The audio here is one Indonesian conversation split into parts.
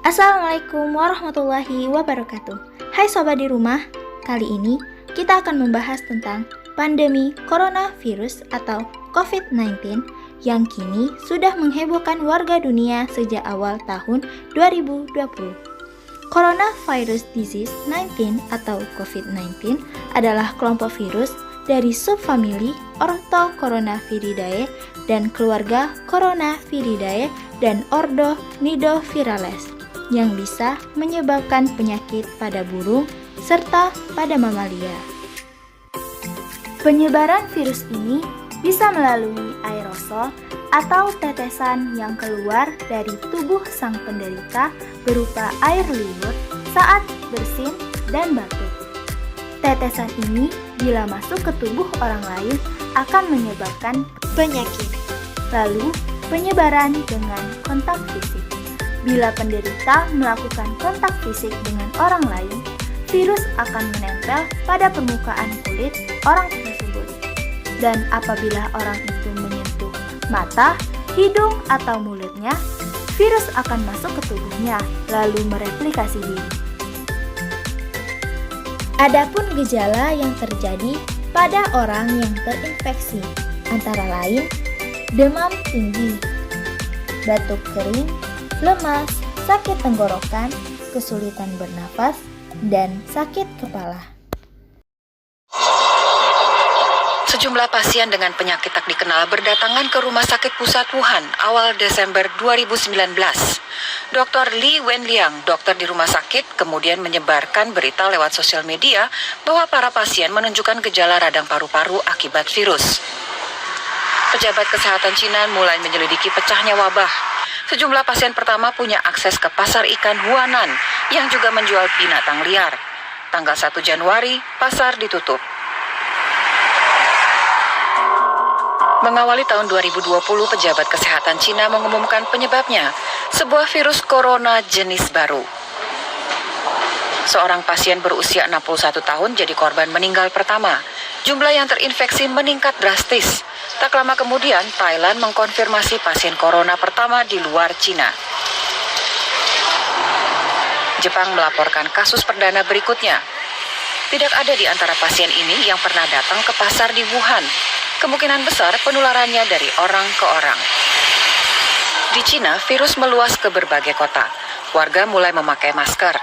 Assalamualaikum warahmatullahi wabarakatuh. Hai sobat di rumah, kali ini kita akan membahas tentang pandemi coronavirus atau COVID-19 yang kini sudah menghebohkan warga dunia sejak awal tahun 2020. Coronavirus Disease 19 atau COVID-19 adalah kelompok virus dari subfamili Orthocoronavirinae dan keluarga Coronaviridae dan ordo Nidovirales yang bisa menyebabkan penyakit pada burung serta pada mamalia. Penyebaran virus ini bisa melalui aerosol atau tetesan yang keluar dari tubuh sang penderita berupa air liur saat bersin dan batuk. Tetesan ini bila masuk ke tubuh orang lain akan menyebabkan penyakit. Lalu, penyebaran dengan kontak fisik. Bila penderita melakukan kontak fisik dengan orang lain, virus akan menempel pada permukaan kulit orang tersebut. Dan apabila orang itu menyentuh mata, hidung, atau mulutnya, virus akan masuk ke tubuhnya, lalu mereplikasi diri. Adapun gejala yang terjadi pada orang yang terinfeksi, antara lain demam tinggi, batuk kering, lemas, sakit tenggorokan, kesulitan bernafas, dan sakit kepala. Sejumlah pasien dengan penyakit tak dikenal berdatangan ke Rumah Sakit Pusat Wuhan awal Desember 2019. Dr. Li Wenliang, dokter di rumah sakit, kemudian menyebarkan berita lewat sosial media bahwa para pasien menunjukkan gejala radang paru-paru akibat virus. Pejabat kesehatan Cina mulai menyelidiki pecahnya wabah. Sejumlah pasien pertama punya akses ke pasar ikan Huanan yang juga menjual binatang liar. Tanggal 1 Januari, pasar ditutup. Mengawali tahun 2020, pejabat kesehatan Cina mengumumkan penyebabnya, sebuah virus corona jenis baru. Seorang pasien berusia 61 tahun jadi korban meninggal pertama. Jumlah yang terinfeksi meningkat drastis. Tak lama kemudian, Thailand mengkonfirmasi pasien corona pertama di luar Cina. Jepang melaporkan kasus perdana berikutnya. Tidak ada di antara pasien ini yang pernah datang ke pasar di Wuhan. Kemungkinan besar penularannya dari orang ke orang. Di Cina, virus meluas ke berbagai kota. Warga mulai memakai masker.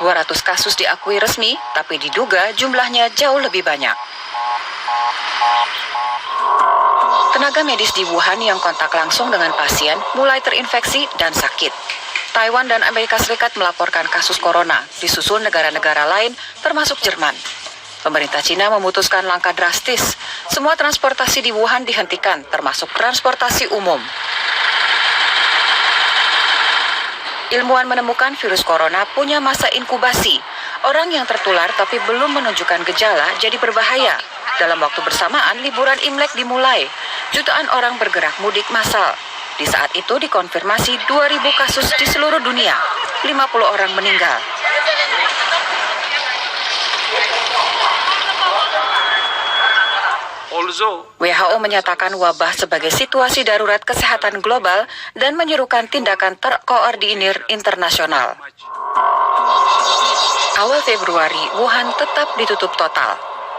200 kasus diakui resmi, tapi diduga jumlahnya jauh lebih banyak. Tenaga medis di Wuhan yang kontak langsung dengan pasien mulai terinfeksi dan sakit. Taiwan dan Amerika Serikat melaporkan kasus corona, disusul negara-negara lain termasuk Jerman. Pemerintah Cina memutuskan langkah drastis. Semua transportasi di Wuhan dihentikan, termasuk transportasi umum. Ilmuwan menemukan virus corona punya masa inkubasi. Orang yang tertular tapi belum menunjukkan gejala jadi berbahaya. Dalam waktu bersamaan, liburan Imlek dimulai. Jutaan orang bergerak mudik massal. Di saat itu dikonfirmasi 2.000 kasus di seluruh dunia. 50 orang meninggal. WHO menyatakan wabah sebagai situasi darurat kesehatan global dan menyerukan tindakan terkoordinir internasional. Awal Februari, Wuhan tetap ditutup total.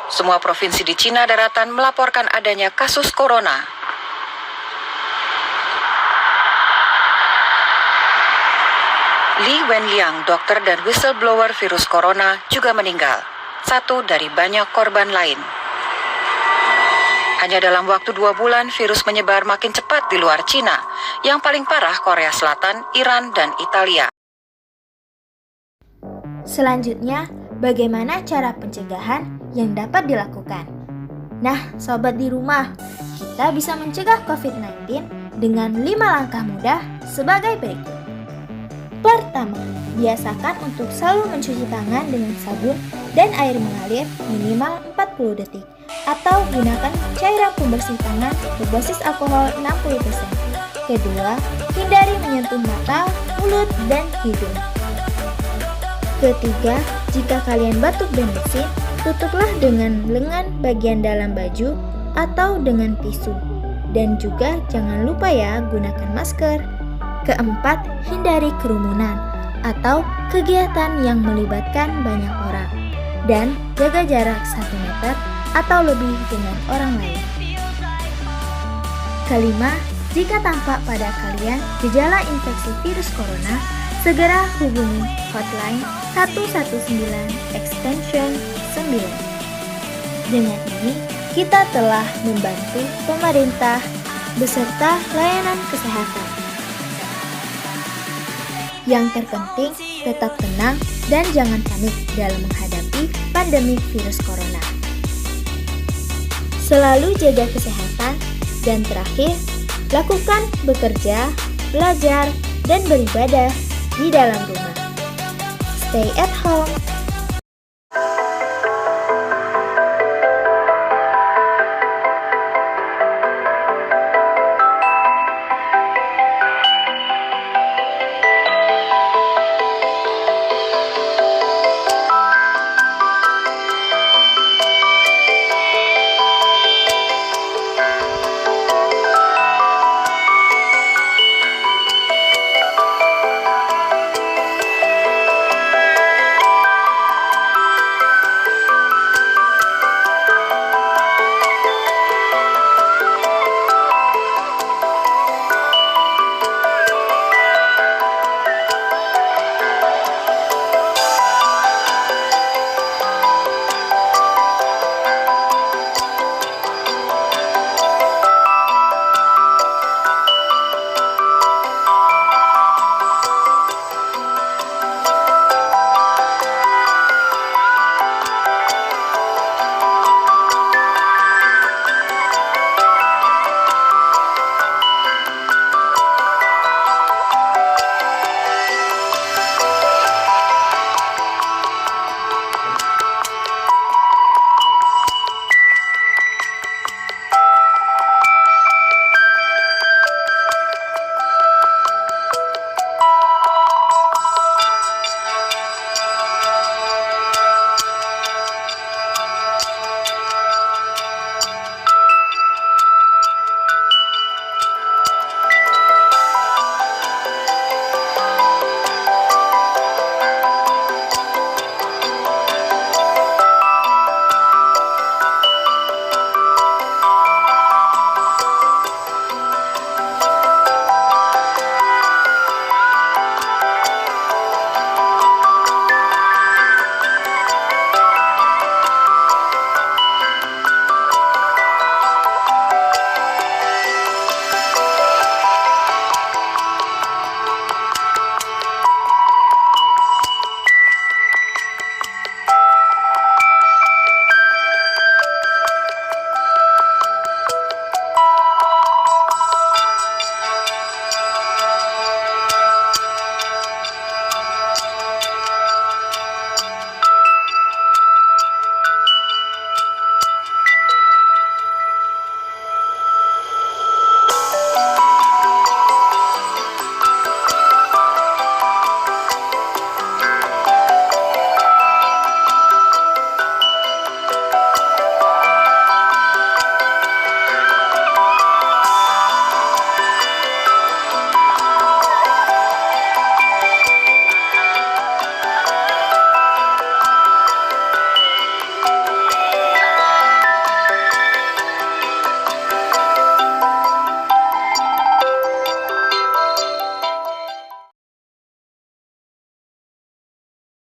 Semua provinsi di Cina daratan melaporkan adanya kasus corona. Li Wenliang, dokter dan whistleblower virus corona, juga meninggal. Satu dari banyak korban lain. Hanya dalam waktu 2 bulan, virus menyebar makin cepat di luar Cina. Yang paling parah Korea Selatan, Iran, dan Italia. Selanjutnya, bagaimana cara pencegahan yang dapat dilakukan? Nah, sobat di rumah, kita bisa mencegah COVID-19 dengan 5 langkah mudah sebagai berikut. Pertama, biasakan untuk selalu mencuci tangan dengan sabun dan air mengalir minimal 40 detik atau gunakan cairan pembersih tangan berbasis alkohol 60%. Kedua, hindari menyentuh mata, mulut, dan hidung. Ketiga, jika kalian batuk dan bersin, tutuplah dengan lengan bagian dalam baju atau dengan tisu. Dan juga jangan lupa ya gunakan masker. Keempat, hindari kerumunan. atau kegiatan yang melibatkan banyak orang, dan jaga jarak 1 meter atau lebih dengan orang lain. Kelima, jika tampak pada kalian gejala infeksi virus corona, segera hubungi hotline 119 extension 9. Dengan ini, kita telah membantu pemerintah beserta layanan kesehatan. Yang terpenting, tetap tenang dan jangan panik dalam menghadapi pandemi virus corona. Selalu jaga kesehatan, dan terakhir, lakukan bekerja, belajar, dan beribadah di dalam rumah. Stay at home.